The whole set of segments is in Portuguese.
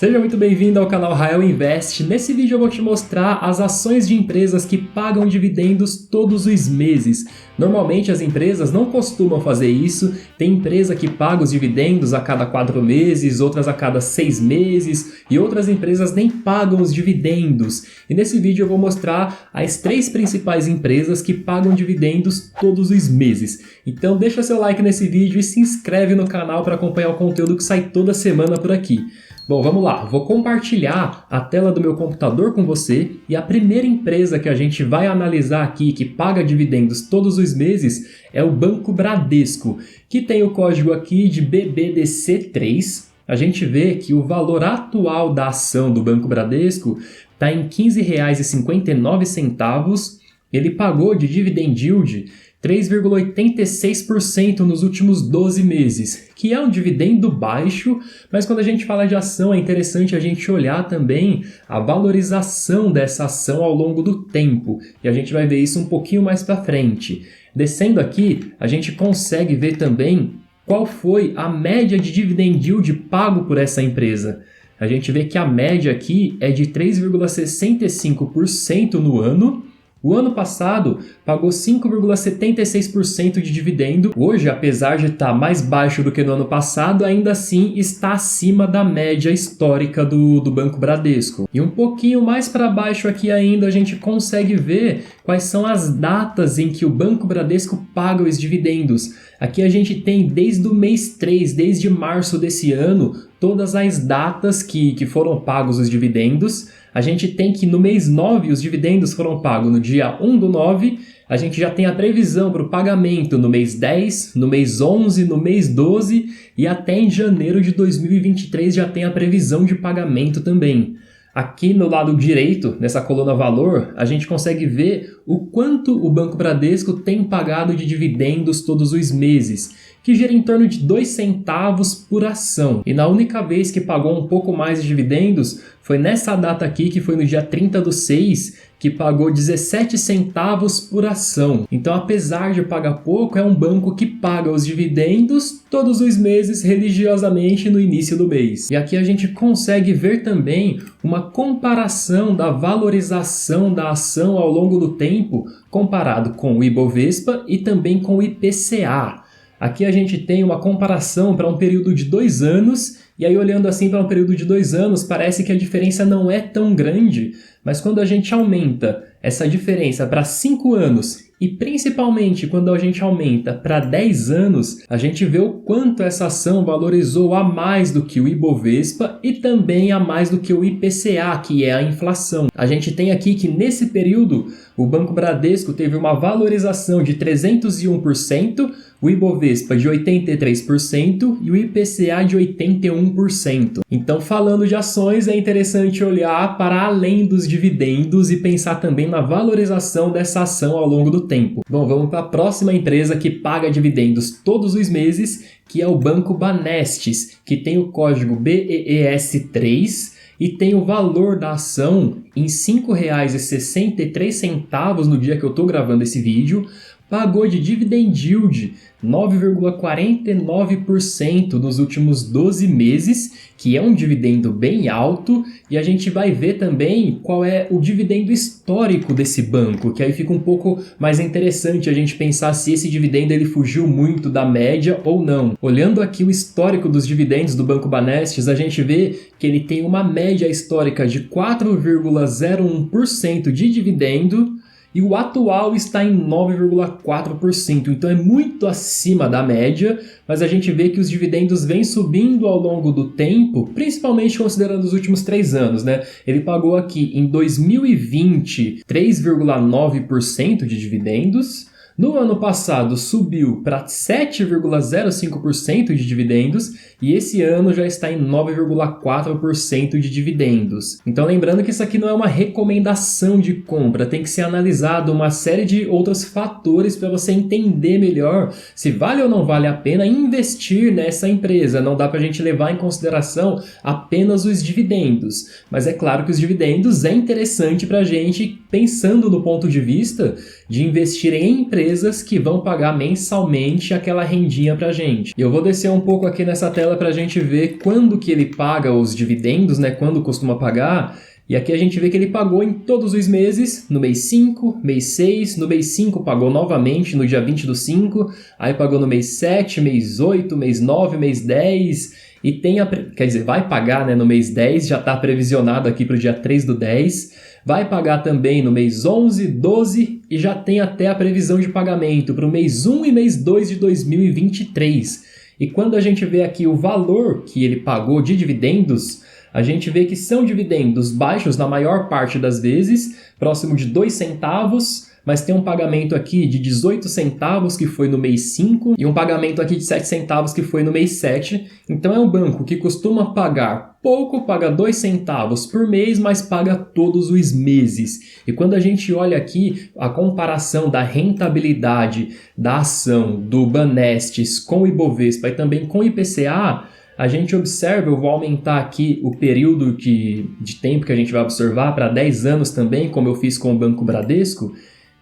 Seja muito bem-vindo ao canal Rael Invest. Nesse vídeo eu vou te mostrar as ações de empresas que pagam dividendos todos os meses. Normalmente as empresas não costumam fazer isso, tem empresa que paga os dividendos a cada 4 meses, outras a cada 6 meses e outras empresas nem pagam os dividendos. E nesse vídeo eu vou mostrar as 3 principais empresas que pagam dividendos todos os meses. Então deixa seu like nesse vídeo e se inscreve no canal para acompanhar o conteúdo que sai toda semana por aqui. Bom, vamos lá, vou compartilhar a tela do meu computador com você e a primeira empresa que a gente vai analisar aqui, que paga dividendos todos os meses, é o Banco Bradesco, que tem o código aqui de BBDC3. A gente vê que o valor atual da ação do Banco Bradesco está em R$ 15,59, ele pagou de dividend yield 3,86% nos últimos 12 meses, que é um dividendo baixo, mas quando a gente fala de ação é interessante a gente olhar também a valorização dessa ação ao longo do tempo, e a gente vai ver isso um pouquinho mais para frente. Descendo aqui, a gente consegue ver também qual foi a média de dividend yield pago por essa empresa. A gente vê que a média aqui é de 3,65% no ano. O ano passado pagou 5,76% de dividendo. Hoje, apesar de estar mais baixo do que no ano passado, ainda assim está acima da média histórica do Banco Bradesco. E um pouquinho mais para baixo aqui ainda a gente consegue ver quais são as datas em que o Banco Bradesco paga os dividendos. Aqui a gente tem desde o mês 3, desde março desse ano, todas as datas que foram pagos os dividendos. A gente tem que no mês 9 os dividendos foram pagos no dia 1/9, a gente já tem a previsão para o pagamento no mês 10, no mês 11, no mês 12 e até em janeiro de 2023 já tem a previsão de pagamento também. Aqui no lado direito, nessa coluna valor, a gente consegue ver o quanto o Banco Bradesco tem pagado de dividendos todos os meses, que gira em torno de 2 centavos por ação. E na única vez que pagou um pouco mais de dividendos foi nessa data aqui, que foi no dia 30/6, que pagou 17 centavos por ação. Então, apesar de pagar pouco, é um banco que paga os dividendos todos os meses religiosamente no início do mês. E aqui a gente consegue ver também uma comparação da valorização da ação ao longo do tempo, comparado com o Ibovespa e também com o IPCA. Aqui a gente tem uma comparação para um período de 2 anos, e aí olhando assim para um período de 2 anos, parece que a diferença não é tão grande, mas quando a gente aumenta essa diferença para 5 anos, e principalmente quando a gente aumenta para 10 anos, a gente vê o quanto essa ação valorizou a mais do que o Ibovespa e também a mais do que o IPCA, que é a inflação. A gente tem aqui que nesse período o Banco Bradesco teve uma valorização de 301%, o Ibovespa de 83% e o IPCA de 81%. Então, falando de ações, é interessante olhar para além dos dividendos e pensar também na valorização dessa ação ao longo do tempo. Bom, vamos para a próxima empresa que paga dividendos todos os meses, que é o Banco Banestes, que tem o código BEES3 e tem o valor da ação em R$ 5,63 no dia que eu estou gravando esse vídeo. Pagou de dividend yield 9,49% nos últimos 12 meses, que é um dividendo bem alto, e a gente vai ver também qual é o dividendo histórico desse banco, que aí fica um pouco mais interessante a gente pensar se esse dividendo ele fugiu muito da média ou não. Olhando aqui o histórico dos dividendos do Banco Banestes, a gente vê que ele tem uma média histórica de 4,01% de dividendo, e o atual está em 9,4%, então é muito acima da média, mas a gente vê que os dividendos vêm subindo ao longo do tempo, principalmente considerando os últimos 3 anos, né? Ele pagou aqui em 2020 3,9% de dividendos. No ano passado subiu para 7,05% de dividendos e esse ano já está em 9,4% de dividendos. Então lembrando que isso aqui não é uma recomendação de compra, tem que ser analisado uma série de outros fatores para você entender melhor se vale ou não vale a pena investir nessa empresa. Não dá para a gente levar em consideração apenas os dividendos, mas é claro que os dividendos é interessante para a gente pensando no ponto de vista de investir em empresas empresas que vão pagar mensalmente aquela rendinha pra gente. Eu vou descer um pouco aqui nessa tela pra gente ver quando que ele paga os dividendos, né? Quando costuma pagar. E aqui a gente vê que ele pagou em todos os meses, no mês 5, mês 6, no mês 5 pagou novamente no dia 20/5, aí pagou no mês 7, mês 8, mês 9, mês 10, e tem quer dizer, vai pagar, né, no mês 10, já está previsionado aqui para o dia 3/10, vai pagar também no mês 11, 12 e já tem até a previsão de pagamento para o mês 1 e mês 2 de 2023. E quando a gente vê aqui o valor que ele pagou de dividendos, a gente vê que são dividendos baixos na maior parte das vezes, próximo de 2 centavos, mas tem um pagamento aqui de 18 centavos que foi no mês 5 e um pagamento aqui de 7 centavos que foi no mês 7. Então é um banco que costuma pagar pouco, paga 2 centavos por mês, mas paga todos os meses. E quando a gente olha aqui a comparação da rentabilidade da ação do Banestes com o Ibovespa e também com o IPCA, a gente observa, eu vou aumentar aqui o período de tempo que a gente vai observar para 10 anos também, como eu fiz com o Banco Bradesco,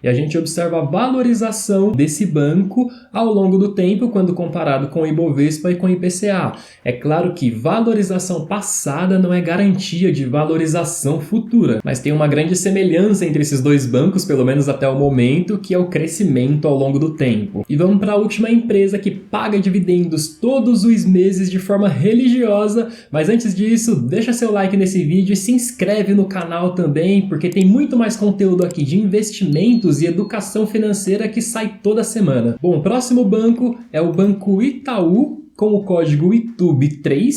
e a gente observa a valorização desse banco ao longo do tempo quando comparado com o Ibovespa e com o IPCA. É claro que valorização passada não é garantia de valorização futura, mas tem uma grande semelhança entre esses dois bancos, pelo menos até o momento, que é o crescimento ao longo do tempo. E vamos para a última empresa que paga dividendos todos os meses de forma religiosa, mas antes disso, deixa seu like nesse vídeo e se inscreve no canal também, porque tem muito mais conteúdo aqui de investimentos e educação financeira que sai toda semana. Bom, o próximo banco é o Banco Itaú, com o código ITUB3.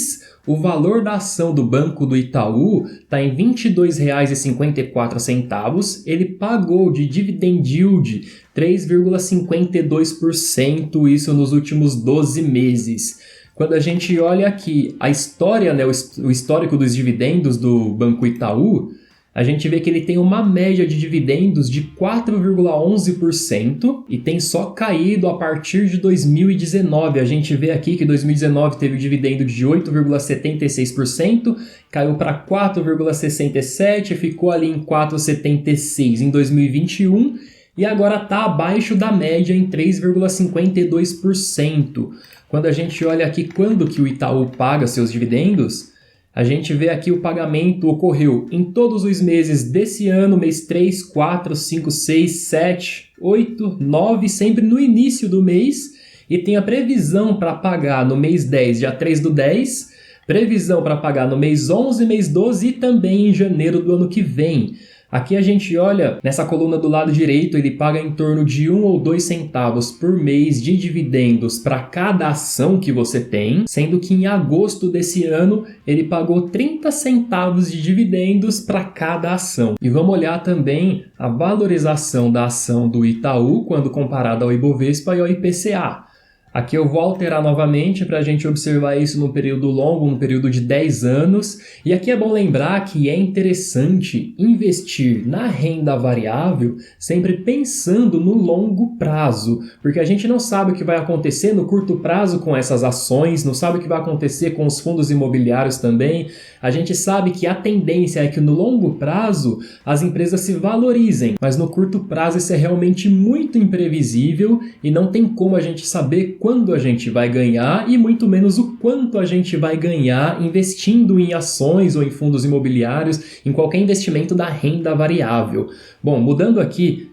O valor da ação do Banco do Itaú está em R$ 22,54. Ele pagou de dividend yield 3,52%, isso nos últimos 12 meses. Quando a gente olha aqui a história, né, o histórico dos dividendos do Banco Itaú, a gente vê que ele tem uma média de dividendos de 4,11% e tem só caído a partir de 2019. A gente vê aqui que 2019 teve o dividendo de 8,76%, caiu para 4,67%, ficou ali em 4,76% em 2021 e agora está abaixo da média em 3,52%. Quando a gente olha aqui quando que o Itaú paga seus dividendos, a gente vê aqui o pagamento ocorreu em todos os meses desse ano, mês 3, 4, 5, 6, 7, 8, 9, sempre no início do mês. E tem a previsão para pagar no mês 10, dia 3/10, previsão para pagar no mês 11, mês 12 e também em janeiro do ano que vem. Aqui a gente olha, nessa coluna do lado direito, ele paga em torno de 1 ou 2 centavos por mês de dividendos para cada ação que você tem, sendo que em agosto desse ano ele pagou 30 centavos de dividendos para cada ação. E vamos olhar também a valorização da ação do Itaú quando comparada ao Ibovespa e ao IPCA. Aqui eu vou alterar novamente para a gente observar isso num período longo, num período de 10 anos. E aqui é bom lembrar que é interessante investir na renda variável sempre pensando no longo prazo, porque a gente não sabe o que vai acontecer no curto prazo com essas ações, não sabe o que vai acontecer com os fundos imobiliários também. A gente sabe que a tendência é que no longo prazo as empresas se valorizem, mas no curto prazo isso é realmente muito imprevisível e não tem como a gente saber quando a gente vai ganhar e muito menos o quanto a gente vai ganhar investindo em ações ou em fundos imobiliários, em qualquer investimento da renda variável. Bom, mudando aqui,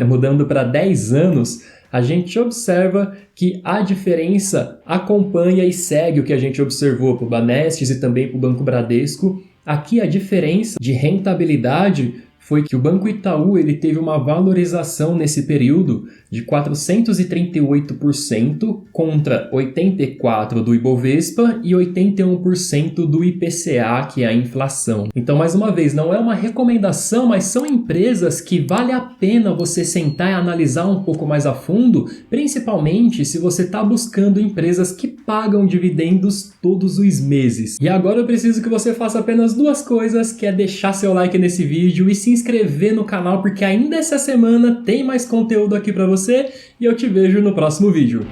mudando para 10 anos, a gente observa que a diferença acompanha e segue o que a gente observou para o Banestes e também para o Banco Bradesco. Aqui a diferença de rentabilidade foi que o Banco Itaú ele teve uma valorização nesse período de 438% contra 84% do Ibovespa e 81% do IPCA, que é a inflação. Então, mais uma vez, não é uma recomendação, mas são empresas que vale a pena você sentar e analisar um pouco mais a fundo, principalmente se você está buscando empresas que pagam dividendos todos os meses. E agora eu preciso que você faça apenas duas coisas, que é deixar seu like nesse vídeo e se inscrever no canal, porque ainda essa semana tem mais conteúdo aqui para você e eu te vejo no próximo vídeo.